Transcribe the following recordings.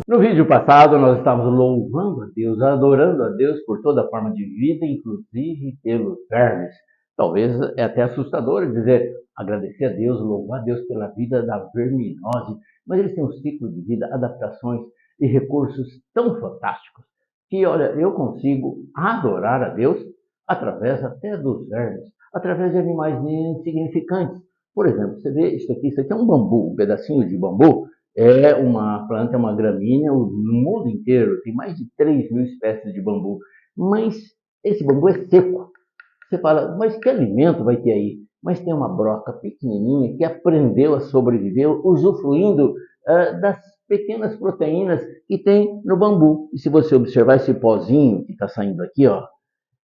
No vídeo passado, nós estávamos louvando a Deus, adorando a Deus por toda forma de vida, inclusive pelos vermes. Talvez é até assustador dizer, agradecer a Deus, louvar a Deus pela vida da verminose, mas eles têm um ciclo de vida, adaptações e recursos tão fantásticos que, olha, eu consigo adorar a Deus através até dos vermes, através de animais insignificantes. Por exemplo, você vê isso aqui é um bambu, um pedacinho de bambu, é uma planta, é uma gramínea, no mundo inteiro tem mais de 3.000 espécies de bambu, mas esse bambu é seco. Você fala, mas que alimento vai ter aí? Mas tem uma broca pequenininha que aprendeu a sobreviver usufruindo das pequenas proteínas que tem no bambu. E se você observar esse pozinho que está saindo aqui, ó,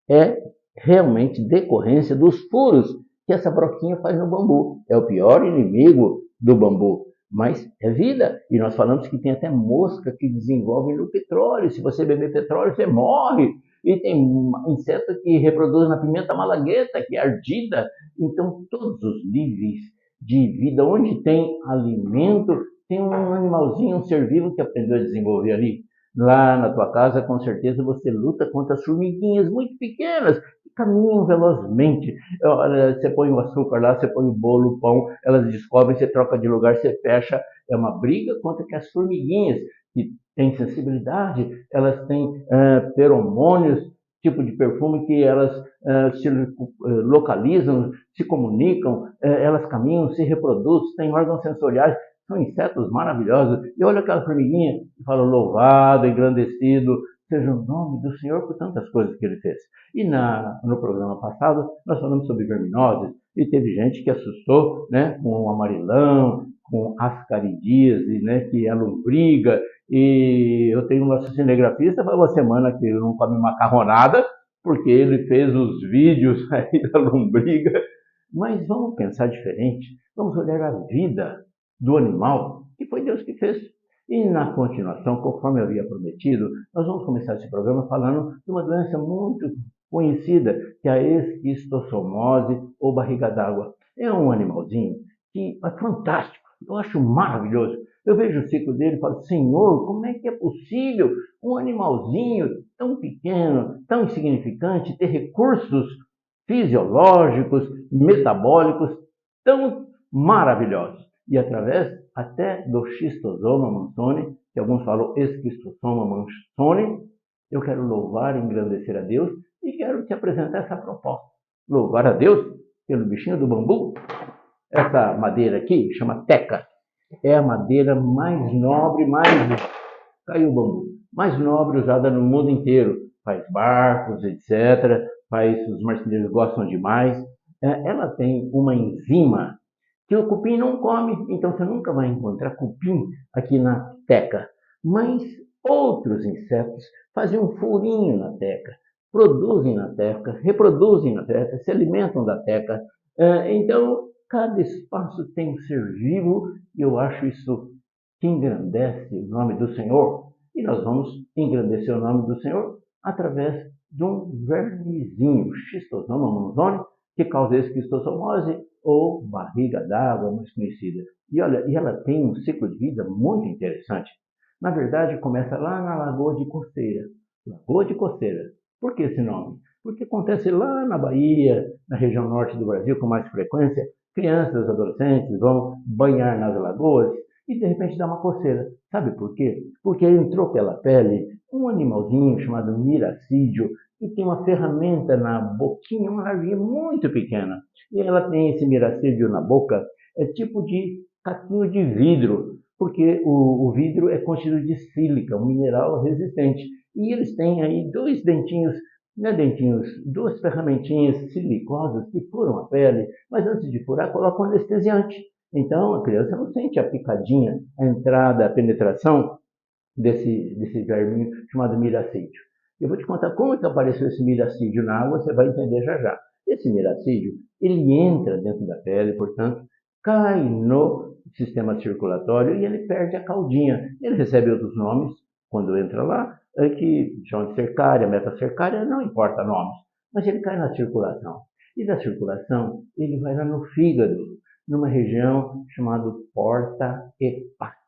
é realmente decorrência dos furos que essa broquinha faz no bambu. É o pior inimigo do bambu, mas é vida. E nós falamos que tem até mosca que desenvolve no petróleo. Se você beber petróleo, você morre. E tem inseto que reproduz na pimenta malagueta, que é ardida. Então, todos os níveis de vida, onde tem alimento, tem um animalzinho, um ser vivo que aprendeu a desenvolver ali. Lá na tua casa, com certeza, você luta contra as formiguinhas muito pequenas que caminham velozmente. Você põe o açúcar lá, você põe o bolo, o pão, elas descobrem, você troca de lugar, você fecha. É uma briga contra que as formiguinhas, que têm sensibilidade, elas têm feromônios, tipo de perfume que elas se localizam, se comunicam, elas caminham, se reproduzem, têm órgãos sensoriais. São insetos maravilhosos. E olha aquela formiguinha e fala, louvado, engrandecido, seja o nome do Senhor por tantas coisas que Ele fez. E no programa passado, nós falamos sobre verminoses, e teve gente que assustou, né, com o amarilão, com ascaridíase, né, que é lombriga. E eu tenho um nosso cinegrafista, faz uma semana que ele não come macarronada, porque ele fez os vídeos aí da lombriga. Mas vamos pensar diferente, vamos olhar a vida do animal, que foi Deus que fez. E na continuação, conforme eu havia prometido, nós vamos começar esse programa falando de uma doença muito conhecida, que é a esquistossomose ou barriga d'água. É um animalzinho que é fantástico, eu acho maravilhoso. Eu vejo o ciclo dele e falo, Senhor, como é que é possível um animalzinho tão pequeno, tão insignificante, ter recursos fisiológicos, metabólicos tão maravilhosos? E através até do schistosoma mansoni, que alguns falam esquistossoma mansoni, eu quero louvar e engrandecer a Deus e quero te apresentar essa proposta. Louvar a Deus pelo bichinho do bambu. Essa madeira aqui chama teca. É a madeira mais nobre, caiu o bambu, mais nobre usada no mundo inteiro. Faz barcos, etc. Os marceneiros gostam demais. Ela tem uma enzima que o cupim não come, então você nunca vai encontrar cupim aqui na teca. Mas outros insetos fazem um furinho na teca, produzem na teca, reproduzem na teca, se alimentam da teca. Então, cada espaço tem um ser vivo e eu acho isso que engrandece o nome do Senhor. E nós vamos engrandecer o nome do Senhor através de um vermezinho, Schistosoma monzoni, que causa esquistossomose ou barriga d'água, mais conhecida. E olha, ela tem um ciclo de vida muito interessante. Na verdade, começa lá na Lagoa de Coceira. Lagoa de Coceira. Por que esse nome? Porque acontece lá na Bahia, na região norte do Brasil, com mais frequência. Crianças, adolescentes vão banhar nas lagoas e de repente dá uma coceira. Sabe por quê? Porque entrou pela pele um animalzinho chamado miracídio e tem uma ferramenta na boquinha, uma larvinha muito pequena. E ela tem esse miracídio na boca, é tipo de caquinho de vidro, porque o vidro é constituído de sílica, um mineral resistente. E eles têm aí dois dentinhos, não é dentinhos, duas ferramentinhas silicosas que furam a pele, mas antes de furar, colocam anestesiante. Então, a criança não sente a picadinha, a entrada, a penetração desse verminho chamado miracídio. Eu vou te contar como é que apareceu esse miracídio na água, você vai entender já já. Esse miracídio, ele entra dentro da pele, portanto, cai no sistema circulatório e ele perde a caudinha. Ele recebe outros nomes quando entra lá, que chamam de cercária, metacercária, não importa nomes, mas ele cai na circulação. E da circulação, ele vai lá no fígado, numa região chamada porta hepática.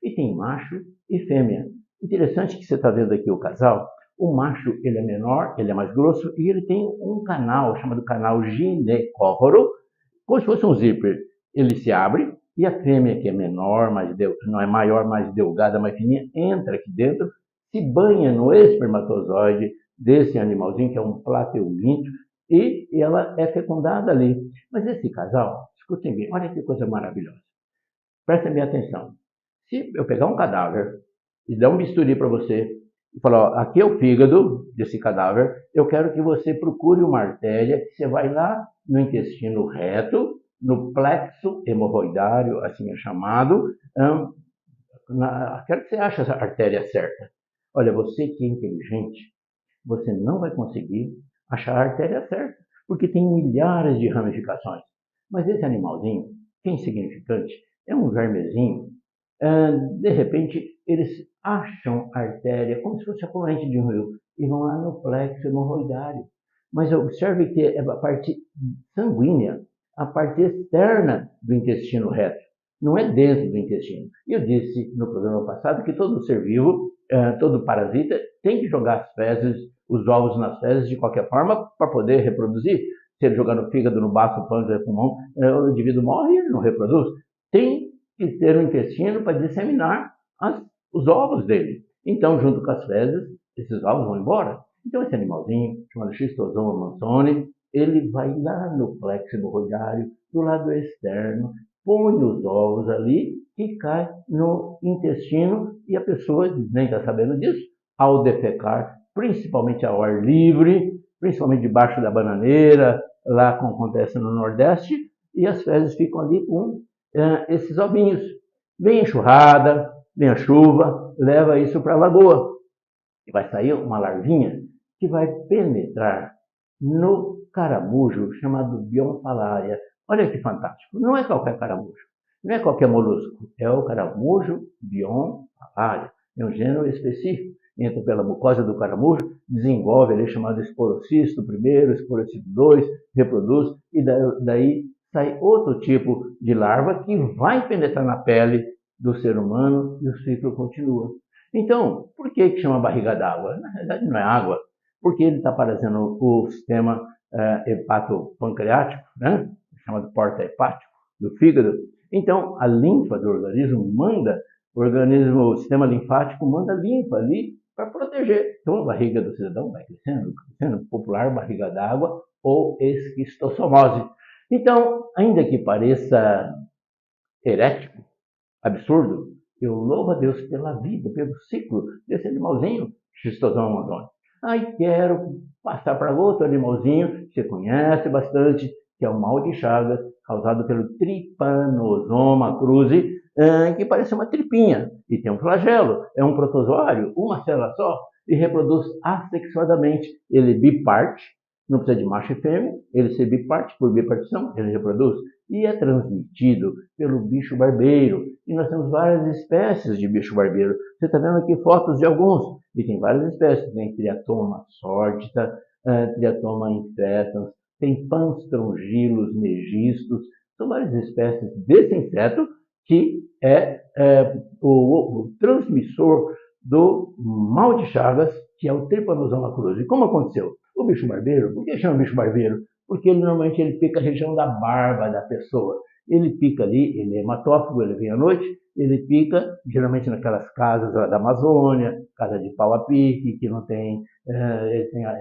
E tem macho e fêmea. Interessante que você está vendo aqui o casal. O macho ele é menor, ele é mais grosso e ele tem um canal chamado canal ginecóforo, como se fosse um zíper. Ele se abre e a fêmea, que é menor, não é maior, mais delgada, mais fininha, entra aqui dentro, se banha no espermatozoide desse animalzinho, que é um plateolíneo, e ela é fecundada ali. Mas esse casal, escutem bem, olha que coisa maravilhosa. Prestem bem atenção. Se eu pegar um cadáver e dar um bisturi para você e falar, ó, aqui é o fígado desse cadáver, eu quero que você procure uma artéria, que você vai lá no intestino reto, no plexo hemorroidário, assim é chamado, quero que você ache essa artéria certa. Olha, você que é inteligente, você não vai conseguir achar a artéria certa, porque tem milhares de ramificações. Mas esse animalzinho, que é insignificante, é um vermezinho, de repente eles acham a artéria como se fosse a corrente de um rio e vão lá no plexo hemorroidário. Mas observe que é a parte sanguínea, a parte externa do intestino reto, não é dentro do intestino. E eu disse no programa passado que todo ser vivo, todo parasita, tem que jogar as fezes, os ovos nas fezes de qualquer forma para poder reproduzir. Se ele jogar no fígado, no baço, pâncreas, pulmão, o indivíduo morre e ele não reproduz. Tem que ter um intestino para disseminar os ovos dele. Então, junto com as fezes, esses ovos vão embora. Então, esse animalzinho, chamado Schistosoma mansoni, ele vai lá no plexo hemorroidário, do lado externo, põe os ovos ali e cai no intestino e a pessoa nem está sabendo disso. Ao defecar, principalmente ao ar livre, principalmente debaixo da bananeira, lá como acontece no Nordeste, e as fezes ficam ali com esses ovinhos. Vem a enxurrada, vem a chuva, leva isso para a lagoa. E vai sair uma larvinha que vai penetrar no caramujo chamado Bionfalaria. Olha que fantástico. Não é qualquer caramujo, não é qualquer molusco, é o caramujo Bionfalaria. É um gênero específico. Entra pela mucosa do caramujo, desenvolve ali chamado esporocisto primeiro, esporocisto 2, reproduz e daí sai outro tipo de larva que vai penetrar na pele do ser humano e o ciclo continua. Então, por que chama barriga d'água? Na realidade não é água, porque ele está parecendo o sistema hepatopancreático, né? Chamado porta hepático, do fígado. Então, a linfa do organismo manda, o sistema linfático manda linfa ali para proteger. Então, a barriga do cidadão vai crescendo, crescendo, popular barriga d'água ou esquistossomose. Então, ainda que pareça herético, absurdo, eu louvo a Deus pela vida, pelo ciclo desse animalzinho, Schistosoma mansoni. Aí quero passar para outro animalzinho que você conhece bastante, que é o mal de Chagas, causado pelo Trypanosoma cruzi, que parece uma tripinha e tem um flagelo, é um protozoário, uma célula só, e reproduz assexuadamente. Ele biparte, não precisa de macho e fêmea, ele se biparte, por bipartição, ele reproduz, e é transmitido pelo bicho barbeiro. E nós temos várias espécies de bicho barbeiro. Você está vendo aqui fotos de alguns, e tem várias espécies. Tem Triatoma sordida, Triatoma infestans, tem Panstrongylos megistus, são várias espécies desse inseto que é o transmissor do mal de Chagas, que é o Trypanosoma cruzi. Como aconteceu? O bicho barbeiro, por que chama bicho barbeiro? Porque ele normalmente ele pica a região da barba da pessoa. Ele pica ali, ele é hematófago, ele vem à noite, ele pica geralmente naquelas casas da Amazônia, casa de pau a pique, que não tem,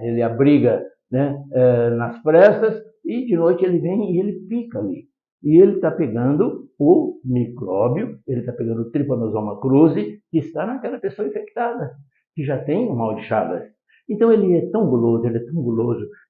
ele abriga, né, nas prestas, e de noite ele vem e ele pica ali. E ele está pegando o micróbio, ele está pegando o Trypanosoma cruzi, que está naquela pessoa infectada, que já tem o mal de Chagas. Então ele é tão guloso,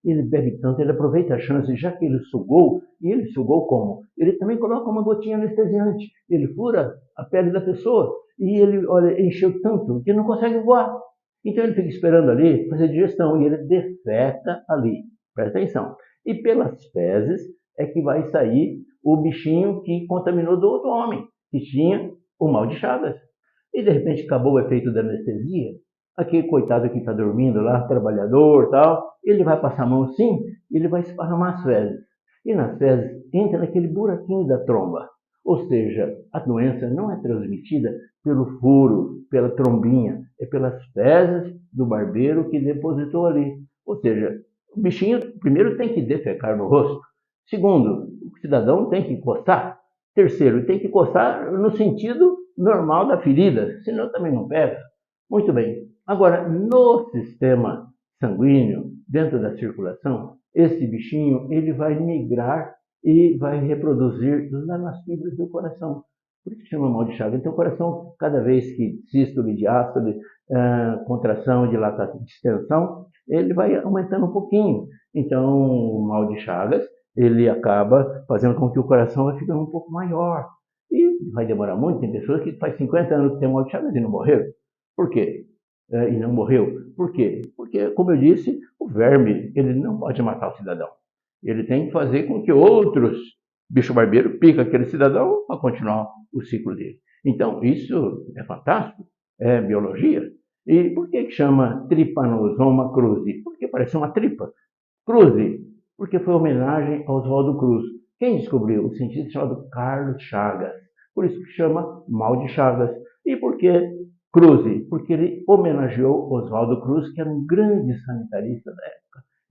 ele bebe tanto, ele aproveita a chance, já que ele sugou, e ele sugou como? Ele também coloca uma gotinha anestesiante, ele fura a pele da pessoa, e ele, olha, encheu tanto que não consegue voar. Então ele fica esperando ali fazer digestão, e ele defeca ali, presta atenção. E pelas fezes é que vai sair o bichinho que contaminou do outro homem, que tinha o mal de Chagas. E de repente acabou o efeito da anestesia, aquele coitado que está dormindo lá, trabalhador tal, ele vai passar a mão assim, ele vai esparramar as fezes. E nas fezes entra naquele buraquinho da tromba. Ou seja, a doença não é transmitida pelo furo, pela trombinha, é pelas fezes do barbeiro que depositou ali. Ou seja, o bichinho primeiro tem que defecar no rosto. Segundo, o cidadão tem que coçar. Terceiro, tem que coçar no sentido normal da ferida, senão também não pega. Muito bem. Agora, no sistema sanguíneo, dentro da circulação, esse bichinho ele vai migrar e vai reproduzir lá nas fibras do coração. Por isso que chama mal de Chagas. Então, o coração, cada vez que sístole, diástole, contração, dilatação, distensão, ele vai aumentando um pouquinho. Então, o mal de Chagas, ele acaba fazendo com que o coração vai ficando um pouco maior. E vai demorar muito. Tem pessoas que faz 50 anos que tem mal de Chagas e não morreram. Por quê? E não morreu. Por quê? Porque, como eu disse, o verme ele não pode matar o cidadão. Ele tem que fazer com que outros bicho barbeiro piquem aquele cidadão para continuar o ciclo dele. Então, isso é fantástico, é biologia. E por que chama Trypanosoma cruzi? Porque parece uma tripa. Cruzi, porque foi homenagem a Oswaldo Cruz. Quem descobriu? O cientista chamado Carlos Chagas. Por isso que chama mal de Chagas. E por que Cruzi? Porque ele homenageou Oswaldo Cruz, que era um grande sanitarista da época.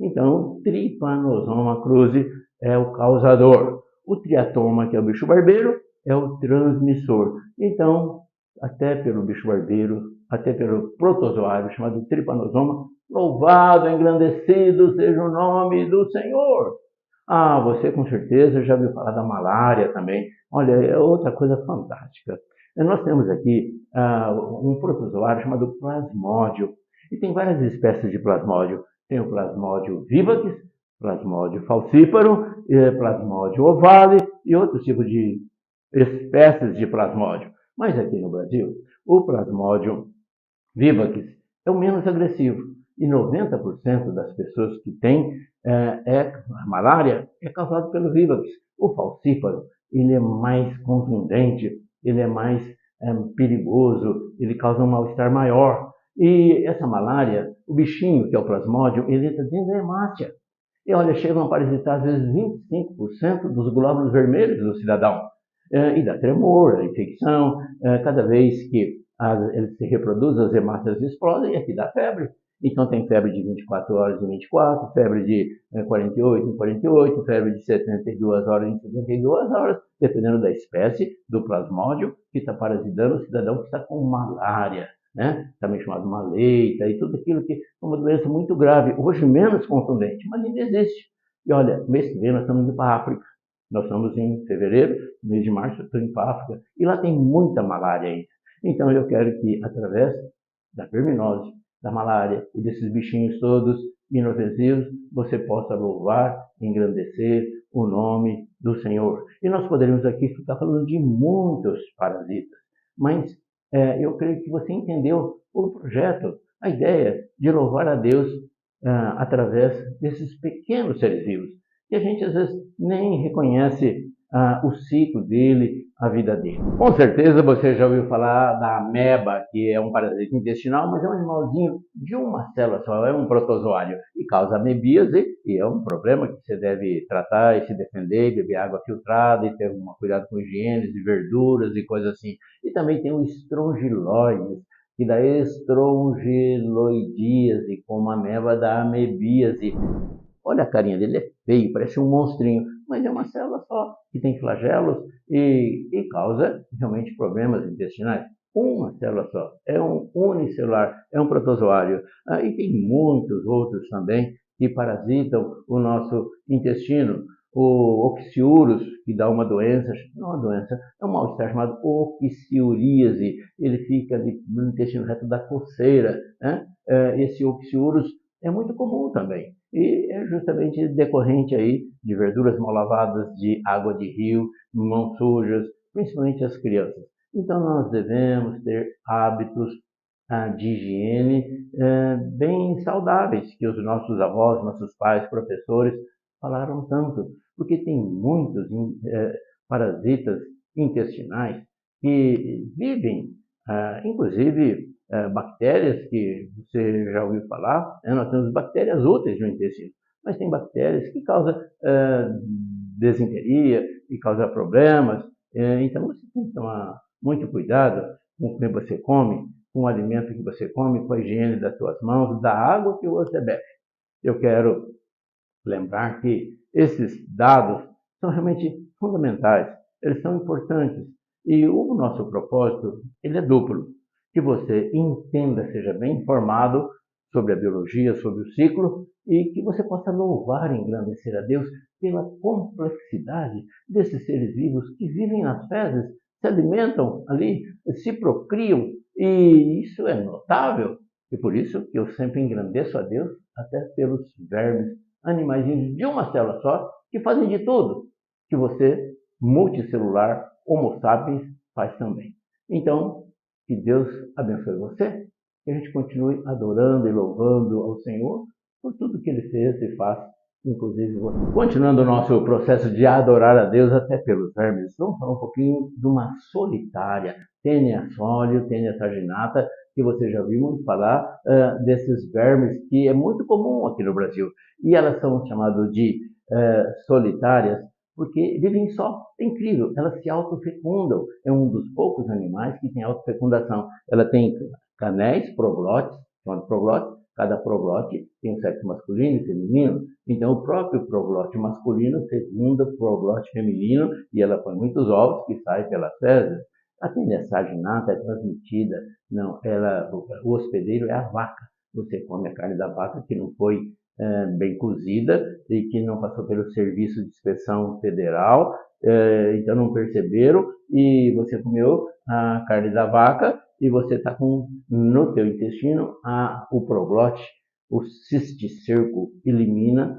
Então, Trypanosoma cruzi é o causador. O triatoma, que é o bicho barbeiro, é o transmissor. Então, até pelo bicho barbeiro, até pelo protozoário chamado Trypanosoma, louvado, engrandecido seja o nome do Senhor. Ah, você com certeza já ouviu falar da malária também. Olha, é outra coisa fantástica. Nós temos aqui um protozoário chamado plasmódio. E tem várias espécies de plasmódio. Tem o plasmódio vivax, plasmódio falciparum, plasmódio ovale e outros tipos de espécies de plasmódio. Mas aqui no Brasil, o plasmódio vivax é o menos agressivo. E 90% das pessoas que têm a malária é causado pelo vivax. O falciparum, ele é mais contundente, ele é mais perigoso, ele causa um mal-estar maior. E essa malária, o bichinho, que é o plasmódio, ele entra dentro da hemácia. E olha, chegam a parasitar às vezes 25% dos glóbulos vermelhos do cidadão. E dá tremor, a infecção, cada vez que ele se reproduz, as hemácias explodem e aqui dá febre. Então tem febre de 24 horas em 24, febre de 48 em 48, febre de 72 horas em 72 horas, dependendo da espécie do plasmódio que está parasitando o cidadão que está com malária, né? Também chamado maleita e tudo aquilo que é uma doença muito grave, hoje menos contundente, mas ainda existe. E olha, mês que vem nós estamos indo para a África. Nós estamos em fevereiro, mês de março, eu estou indo para a África, e lá tem muita malária ainda. Então eu quero que, através da verminose, da malária e desses bichinhos todos inofensivos, você possa louvar, engrandecer o nome do Senhor. E nós poderíamos aqui ficar falando de muitos parasitas, mas eu creio que você entendeu o projeto, a ideia de louvar a Deus através desses pequenos seres vivos, que a gente às vezes nem reconhece o ciclo dele, a vida dele. Com certeza você já ouviu falar da ameba, que é um parasita intestinal, mas é um animalzinho de uma célula só, é um protozoário e causa amebíase, e é um problema que você deve tratar e se defender, beber água filtrada e ter cuidado com higiene de verduras e coisas assim. E também tem o estrongiloides, que dá estrongiloidíase, como a ameba da amebíase. Olha a carinha dele, é feio, parece um monstrinho, mas é uma célula só, que tem flagelos e causa realmente problemas intestinais. Uma célula só, é um unicelular, é um protozoário. E tem muitos outros também que parasitam o nosso intestino. O oxiurus, que dá uma doença, não é uma doença, é um mal-estar chamado oxiuríase. Ele fica no intestino reto da coceira, né? Esse oxiurus é muito comum também. E é justamente decorrente aí de verduras mal lavadas, de água de rio, mãos sujas, principalmente as crianças. Então nós devemos ter hábitos de higiene bem saudáveis, que os nossos avós, nossos pais, professores falaram tanto, porque tem muitos parasitas intestinais que vivem, inclusive bactérias que você já ouviu falar, né? Nós temos bactérias úteis no intestino, mas tem bactérias que causam desinteria e causam problemas, então você tem que tomar muito cuidado com o que você come, com o alimento que você come, com a higiene das suas mãos, da água que você bebe. Eu quero lembrar que esses dados são realmente fundamentais, eles são importantes. E o nosso propósito, ele é duplo. Que você entenda, seja bem informado sobre a biologia, sobre o ciclo, e que você possa louvar e engrandecer a Deus pela complexidade desses seres vivos que vivem nas fezes, se alimentam ali, se procriam, e isso é notável. E por isso que eu sempre engrandeço a Deus até pelos vermes, animais de uma célula só, que fazem de tudo que você, multicelular, Homo sapiens, faz também. Então, que Deus abençoe você, que a gente continue adorando e louvando ao Senhor por tudo que Ele fez e faz, inclusive você. Continuando o nosso processo de adorar a Deus até pelos vermes, vamos falar um pouquinho de uma solitária, Taenia solio, Taenia saginata, que você já viu muito falar desses vermes, que é muito comum aqui no Brasil. E elas são chamadas de solitárias, porque vivem só. É incrível, elas se autofecundam. É um dos poucos animais que tem autofecundação. Ela tem canéis, proglotes, chamado proglotes. Cada proglote tem um sexo masculino e feminino. Então, o próprio proglote masculino fecunda o proglote feminino e ela põe muitos ovos que saem pelas fezes. A Taenia saginata é transmitida, o hospedeiro é a vaca. Você come a carne da vaca que não foi bem cozida e que não passou pelo Serviço de Inspeção Federal, então não perceberam, e você comeu a carne da vaca e você está com no teu intestino o proglote, o cisticerco elimina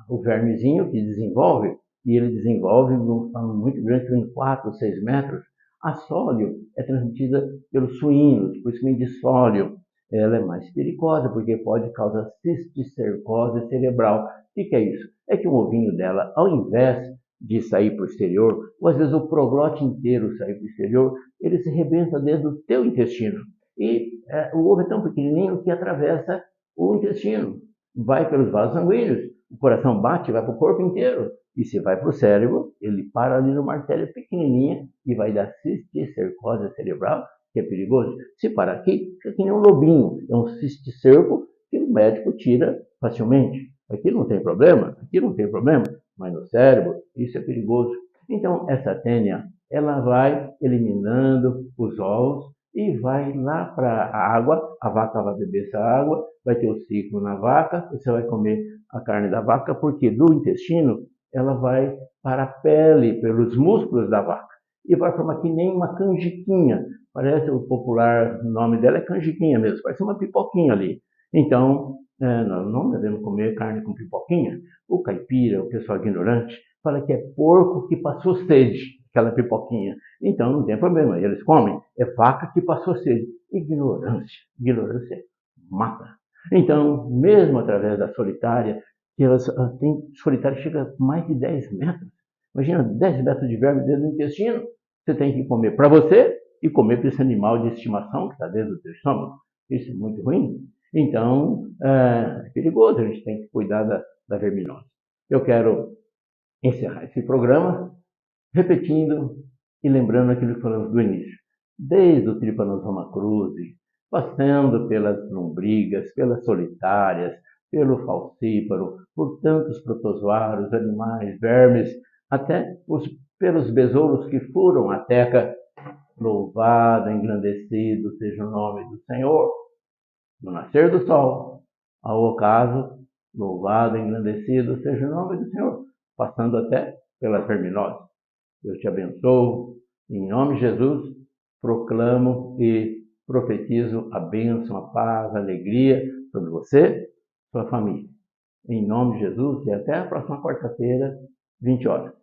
o vermezinho que desenvolve, e ele desenvolve num tamanho muito grande, em 4 ou 6 metros. A sólio é transmitida pelos suínos, por isso que vem de sólio. Ela é mais perigosa, porque pode causar cisticercose cerebral. O que é isso? É que o ovinho dela, ao invés de sair para o exterior, ou às vezes o proglote inteiro sair para o exterior, ele se rebenta dentro do teu intestino. E o ovo é tão pequenininho que atravessa o intestino, vai pelos vasos sanguíneos, o coração bate, vai para o corpo inteiro. E se vai para o cérebro, ele para ali numa artéria pequenininha e vai dar cisticercose cerebral, que é perigoso. Se parar aqui, fica que nem um lobinho, é um cisticerco que o médico tira facilmente. Aqui não tem problema, mas no cérebro isso é perigoso. Então, essa Taenia, ela vai eliminando os ovos e vai lá para a água, a vaca vai beber essa água, vai ter o ciclo na vaca, você vai comer a carne da vaca, porque do intestino ela vai para a pele, pelos músculos da vaca, e vai formar que nem uma canjiquinha. Parece, o popular nome dela é canjiquinha mesmo, parece uma pipoquinha ali. Então, nós não devemos comer carne com pipoquinha. O caipira, o pessoal ignorante, fala que é porco que passou sede, aquela pipoquinha. Então, não tem problema, eles comem. É vaca que passou sede. Ignorância. Ignorância mata. Então, mesmo através da solitária, que elas têm, solitária chega a mais de 10 metros. Imagina, 10 metros de verme dentro do intestino. Você tem que comer para você e comer para esse animal de estimação que está dentro do seu estômago. Isso é muito ruim. Então, é perigoso, a gente tem que cuidar da verminose. Eu quero encerrar esse programa repetindo e lembrando aquilo que falamos do início. Desde o Trypanosoma cruzi, passando pelas lombrigas, pelas solitárias, pelo falcíparo, por tantos protozoários, animais, vermes, até pelos besouros que furam a teca. Louvado, engrandecido seja o nome do Senhor. Do nascer do sol ao ocaso, louvado, engrandecido seja o nome do Senhor, passando até pelas verminoses. Deus te abençoe. Em nome de Jesus, proclamo e profetizo a bênção, a paz, a alegria sobre você, sua família. Em nome de Jesus, e até a próxima quarta-feira, 20 horas.